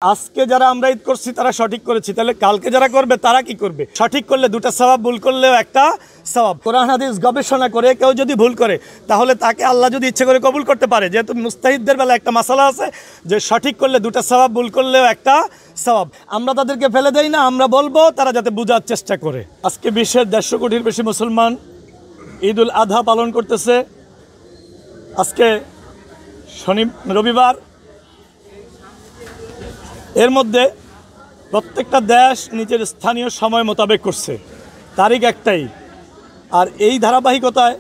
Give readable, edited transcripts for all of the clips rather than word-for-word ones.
আজকে যারা আমরা ঈদ করছি তারা সঠিক করেছি, তাহলে কালকে যারা করবে তারা কি করবে? সঠিক করলে দুটা সওয়াব, ভুল করলেও একটা সওয়াব। কোরআন হাদিস গবেষণা করে কেউ যদি ভুল করে তাহলে তাকে আল্লাহ যদি ইচ্ছে করে কবুল করতে পারে। যেহেতু মুস্তাহিদদের বেলা একটা মাসালা আছে যে সঠিক করলে দুটা সওয়াব, ভুল করলেও একটা সওয়াব। আমরা তাদেরকে ফেলে দেই না, আমরা বলবো তারা যাতে বোঝার চেষ্টা করে। আজকে বিশ্বের 150 কোটির বেশি মুসলমান ঈদ উল আধা পালন করতেছে। আজকে রবিবার। এর মধ্যে প্রত্যেকটা দেশ নিজের স্থানীয় সময় মোতাবেক করছে, তারিখ একটাই। আর এই ধারাবাহিকতায়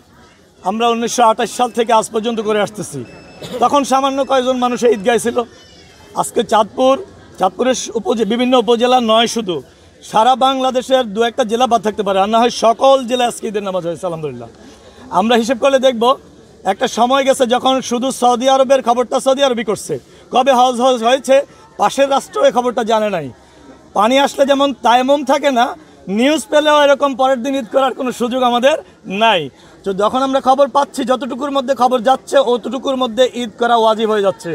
আমরা 1928 সাল থেকে আজ পর্যন্ত করে আসতেছি। তখন সামান্য কয়েকজন মানুষ ঈদগাহ ছিল। আজকে চাঁদপুরের বিভিন্ন উপজেলা নয়, শুধু সারা বাংলাদেশের দু একটা জেলা বাদ থাকতে পারে, আর না হয় সকল জেলায় আজকে ঈদের নামাজ হয়েছে আলহামদুলিল্লাহ। আমরা হিসেব করলে দেখব একটা সময় গেছে যখন শুধু সৌদি আরবের খবরটা সৌদি আরবই করছে। কবে হজ হয়েছে পাশের রাষ্ট্র এই খবরটা জানে নাই। পানি আসলে যেমন তায়াম্মুম থাকে না, নিউজ পেলেও এরকম পরের দিন ঈদ করার কোনো সুযোগ আমাদের নাই। তো যখন আমরা খবর পাচ্ছি, যতটুকুর মধ্যে খবর যাচ্ছে অতটুকুর মধ্যে ঈদ করা ওয়াজিব হয়ে যাচ্ছে।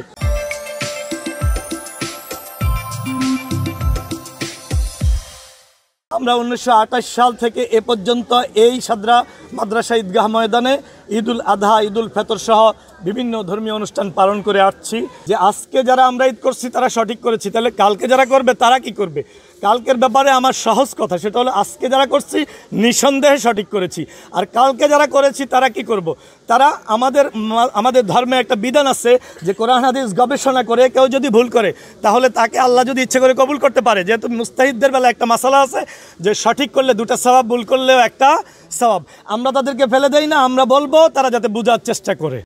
আমরা 1928 সাল থেকে এ পর্যন্ত এই সাদরা মাদ্রাসা ঈদগাহ ময়দানে ঈদ উল আধা, ঈদ উল ফিতর সহ বিভিন্ন ধর্মীয় অনুষ্ঠান পালন করে আসছি। যে আজকে যারা আমরা ঈদ করছি তারা সঠিক করেছি, তাহলে কালকে যারা করবে তারা কি করবে? কালকের ব্যাপারে আমার সহজ কথা, সেটা হলো আজকে যারা করছি নিঃসন্দেহে সঠিক করেছি। আর কালকে যারা করেছি তারা কি করব? তারা আমাদের ধর্মে একটা বিধান আছে যে কোরআন হাদিস গবেষণা করে কেউ যদি ভুল করে তাহলে তাকে আল্লাহ যদি ইচ্ছে করে কবুল করতে পারে। যেহেতু মুস্তাহিদদের বেলা একটা মাসালা আছে যে সঠিক করলে দুটা সওয়াব, ভুল করলেও একটা সওয়াব। আমরা তাদেরকে ফেলে দেই না, আমরা বলবো তারা যাতে বোঝার চেষ্টা করে।